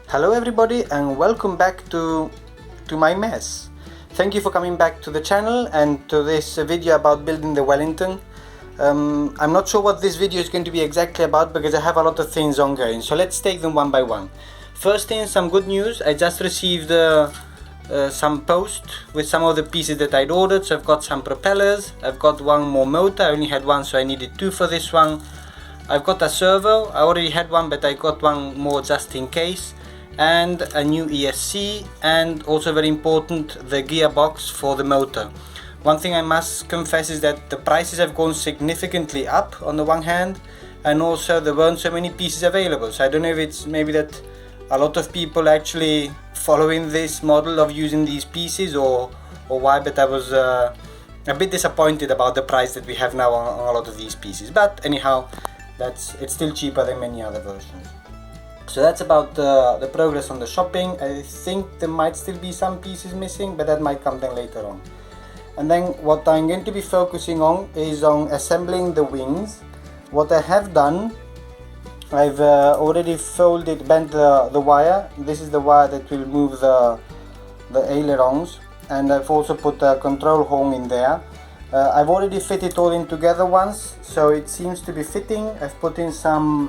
Hello everybody and welcome back to my mess. Thank you for coming back to the channel and to this video about building the Wellington. I'm not sure what this video is going to be exactly about because I have a lot of things ongoing, so let's take them one by one. First thing, some good news. I just received some post with some of the pieces that I'd ordered. So I've got some propellers, I've got one more motor. I only had one, so I needed two for this one. I've got a servo. I already had one, but I got one more just in case, and a new ESC, and also very important, the gearbox for the motor. One thing I must confess is that the prices have gone significantly up on the one hand, and also there weren't so many pieces available. So I don't know if it's maybe that a lot of people actually following this model of using these pieces or why, but I was a bit disappointed about the price that we have now on a lot of these pieces. But anyhow, it's still cheaper than many other versions. So that's about the progress on the shopping. I think there might still be some pieces missing, but that might come then later on. And then what I'm going to be focusing on is on assembling the wings. What I have done, I've already bent the wire. This is the wire that will move the ailerons, and I've also put a control horn in there. I've already fit it all in together once, so it seems to be fitting. I've put in some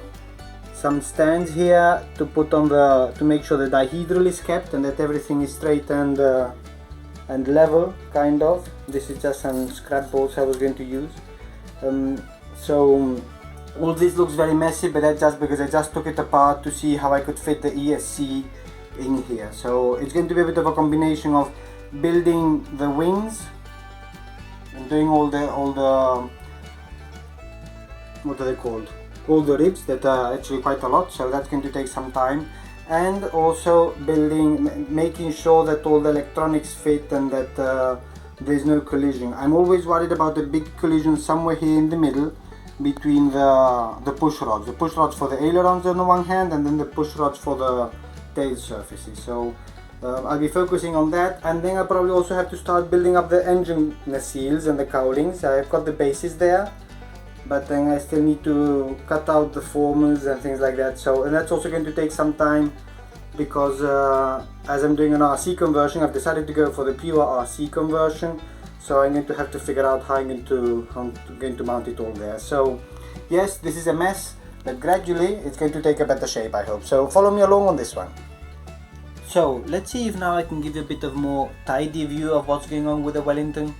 stands here to put on to make sure the dihedral is kept and that everything is straight and level, kind of. This is just some scrap bolts I was going to use. So all this looks very messy, but that's just because I just took it apart to see how I could fit the ESC in here. So it's going to be a bit of a combination of building the wings and doing all the what are they called? All the ribs that are actually quite a lot, so that's going to take some time, and also making sure that all the electronics fit and that there's no collision. I'm always worried about a big collision somewhere here in the middle between the push rods. The push rods for the ailerons on the one hand, and then the push rods for the tail surfaces. So I'll be focusing on that, and then I'll probably also have to start building up the engine nacelles and the cowlings. I've got the bases there, but then I still need to cut out the formers and things like that. So, and that's also going to take some time because as I'm doing an RC conversion, I've decided to go for the pure RC conversion. So I'm going to have to figure out how I'm going to mount it all there. So yes, this is a mess, but gradually it's going to take a better shape, I hope. So follow me along on this one. So let's see if now I can give you a bit of more tidy view of what's going on with the Wellington.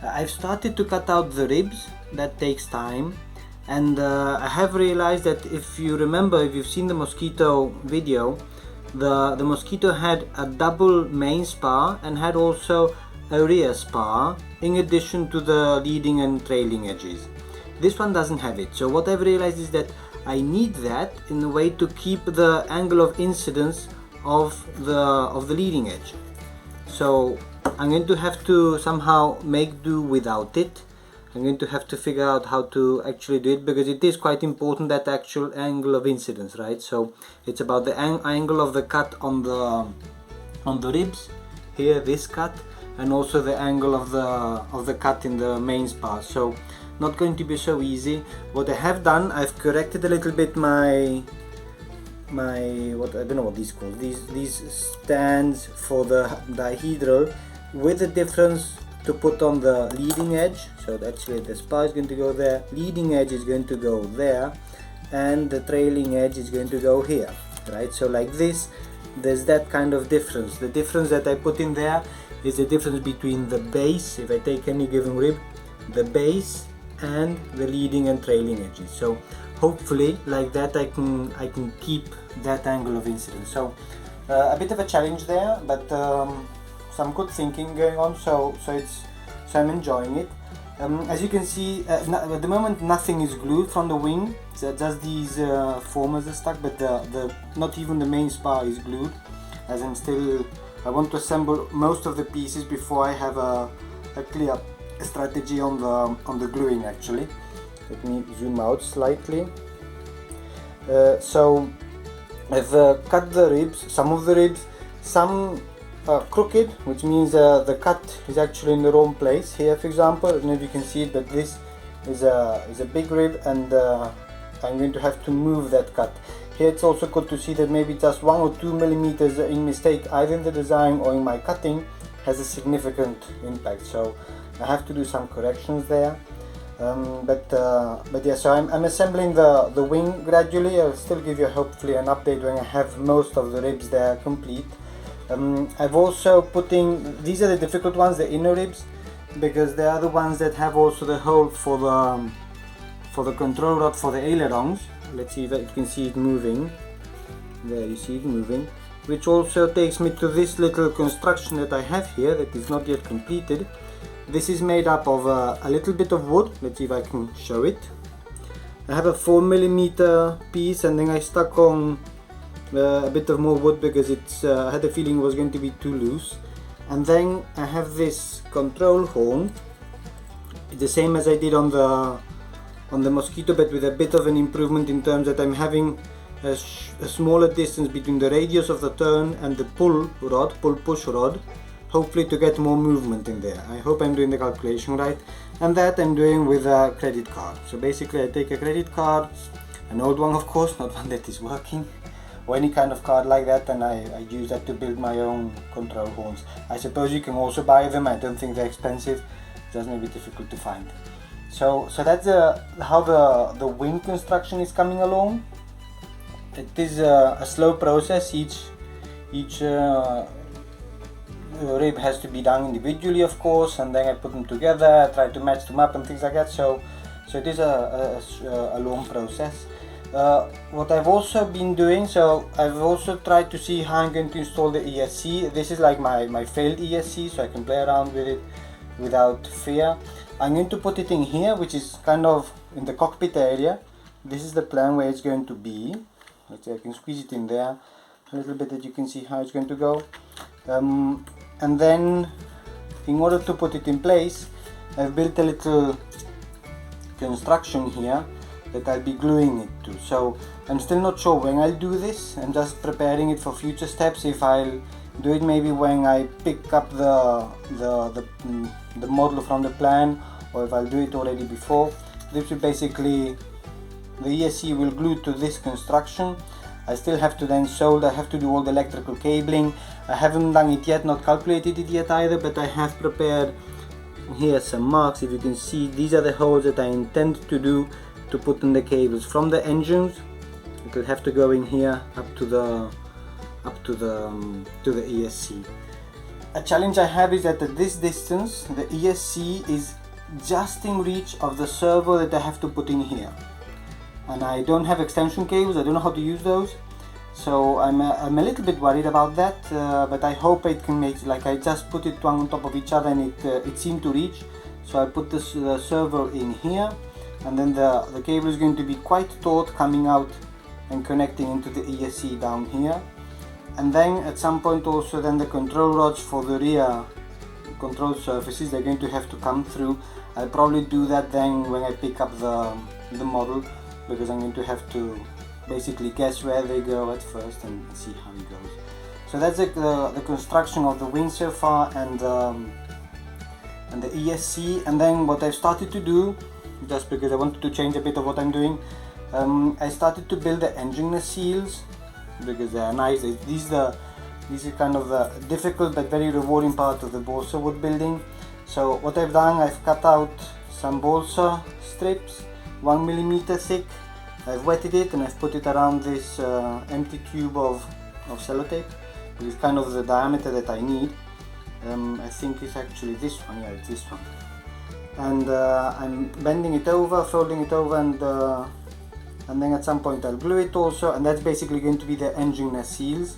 I've started to cut out the ribs. That takes time, and I have realized that if you remember, if you've seen the Mosquito video, the Mosquito had a double main spar and had also a rear spar in addition to the leading and trailing edges. This one doesn't have it, so what I've realized is that I need that in a way to keep the angle of incidence of the leading edge. So I'm going to have to somehow make do without it. I'm going to have to figure out how to actually do it, because it is quite important, that actual angle of incidence, right? So it's about the angle of the cut on the ribs here, this cut, and also the angle of the cut in the main spar. So not going to be so easy. What I have done, I've corrected a little bit my what, I don't know what these called, these stands for the dihedral, with the difference to put on the leading edge. So actually the spar is going to go there, leading edge is going to go there, and the trailing edge is going to go here, right? So like this, there's that kind of difference. The difference that I put in there is the difference between the base, if I take any given rib, the base and the leading and trailing edges. So hopefully like that I can keep that angle of incidence. So a bit of a challenge there, but some good thinking going on, so I'm enjoying it. As you can see, at the moment nothing is glued from the wing, so just these formers are stuck, but not even the main spar is glued, as I want to assemble most of the pieces before I have a clear strategy on the gluing actually. Let me zoom out slightly. So I've cut the ribs, some of the ribs, some crooked, which means the cut is actually in the wrong place. Here, for example, I don't know if you can see it, but this is a big rib, and I'm going to have to move that cut. Here it's also good to see that maybe just 1 or 2 millimeters in mistake either in the design or in my cutting has a significant impact, so I have to do some corrections there. But yeah, so I'm assembling the wing gradually. I'll still give you hopefully an update when I have most of the ribs there complete. I've also putting, these are the difficult ones, the inner ribs, because they are the ones that have also the hole for the control rod for the ailerons. Let's see if you can see it moving. There you see it moving, which also takes me to this little construction that I have here that is not yet completed. This is made up of a little bit of wood. Let's see if I can show it. I have a 4mm piece, and then I stuck on a bit of more wood because it's I had the feeling it was going to be too loose. And then I have this control horn. It's the same as I did on the mosquito, but with a bit of an improvement in terms that I'm having a smaller distance between the radius of the turn and the push rod, hopefully to get more movement in there. I hope I'm doing the calculation right, and that I'm doing with a credit card. So basically I take a credit card, an old one of course, not one that is working, or any kind of card like that, and I use that to build my own control horns. I suppose you can also buy them. I don't think they're expensive, just maybe difficult to find. So that's how the wing construction is coming along. It is a slow process. Each rib has to be done individually, of course, and then I put them together, I try to match them up and things like that. So it is a long process. What I've also been doing, so I've also tried to see how I'm going to install the ESC. This is like my failed ESC, so I can play around with it without fear. I'm going to put it in here, which is kind of in the cockpit area. This is the plan where it's going to be. Let's see, I can squeeze it in there a little bit that you can see how it's going to go. And then in order to put it in place, I've built a little construction here that I'll be gluing it to. So I'm still not sure when I'll do this. I'm just preparing it for future steps. If I'll do it maybe when I pick up the model from the plan, or if I'll do it already before. This will basically, the ESC will glue to this construction. I still have to then solder, I have to do all the electrical cabling. I haven't done it yet, not calculated it yet either, but I have prepared here some marks. If you can see, these are the holes that I intend to do to put in the cables from the engines. It will have to go in here up to the ESC. A challenge I have is that at this distance, the ESC is just in reach of the servo that I have to put in here. And I don't have extension cables, I don't know how to use those. So I'm a little bit worried about that, but I hope it can make, like I just put it one on top of each other and it seemed to reach. So I put the servo in here, and then the cable is going to be quite taut coming out and connecting into the ESC down here. And then at some point also then the control rods for the rear control surfaces, they're going to have to come through. I'll probably do that then when I pick up the model, because I'm going to have to basically guess where they go at first and see how it goes. So that's the construction of the wing so far, and the ESC. And then what I've started to do, just because I wanted to change a bit of what I'm doing, I started to build the engine nacelles, because they are nice. These are kind of the difficult but very rewarding part of the balsa wood building. So what I've done, I've cut out some balsa strips 1mm thick. I've wetted it and I've put it around this empty tube of sellotape, which is kind of the diameter that I need. I think it's actually this one, yeah, it's this one. And I'm bending it over, folding it over, and then at some point I'll glue it also, and that's basically going to be the engine nacelles.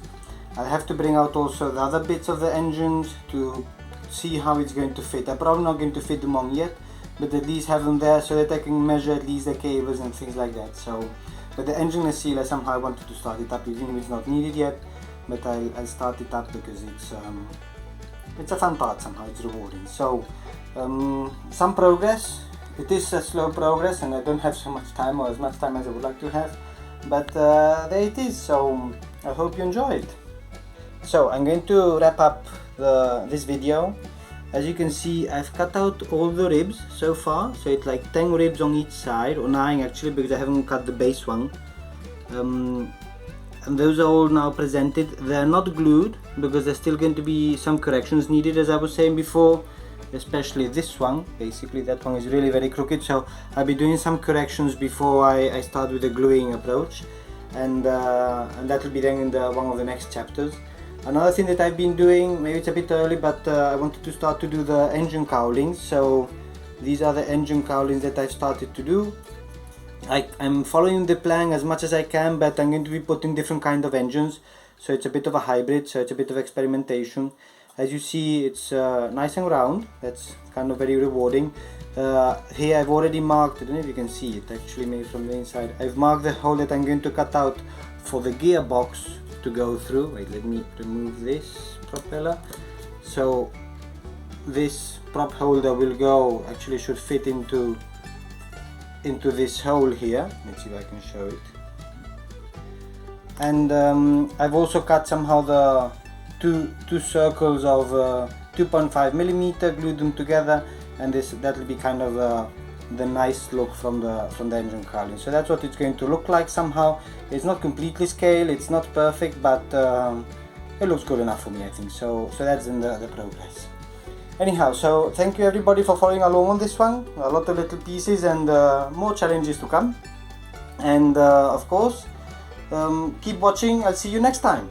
I'll have to bring out also the other bits of the engines to see how it's going to fit. I'm probably not going to fit them on yet, but at least have them there so that I can measure at least the cables and things like that. So, but the engine nacelle, I somehow wanted to start it up, even if it's not needed yet, but I'll start it up because it's a fun part somehow, it's rewarding. So, some progress. It is a slow progress and I don't have so much time, or as much time as I would like to have, but there it is. So I hope you enjoyed. So I'm going to wrap up this video. As you can see, I've cut out all the ribs so far, so it's like 10 ribs on each side, or 9 actually, because I haven't cut the base one. And those are all now presented. They're not glued because there's still going to be some corrections needed, as I was saying before, especially this one. Basically that one is really very crooked, so I'll be doing some corrections before I start with the gluing approach, and that will be then in one of the next chapters. Another thing that I've been doing, maybe it's a bit early, but I wanted to start to do the engine cowlings. So these are the engine cowlings that I've started to do. I'm following the plan as much as I can, but I'm going to be putting different kind of engines, so it's a bit of a hybrid, so it's a bit of experimentation. As you see, it's nice and round. That's kind of very rewarding. Here I've already marked, I don't know if you can see it actually, maybe from the inside, I've marked the hole that I'm going to cut out for the gearbox to go through. Wait, let me remove this propeller. So this prop holder will go, actually should fit into this hole here. Let's see if I can show it. And I've also cut somehow the two circles of 2.5mm, glued them together, and that will be kind of the nice look from the engine cowling. So that's what it's going to look like somehow. It's not completely scale, it's not perfect, but it looks good enough for me, I think. So that's in the progress. Anyhow, so thank you everybody for following along on this one. A lot of little pieces and more challenges to come. And of course, keep watching. I'll see you next time.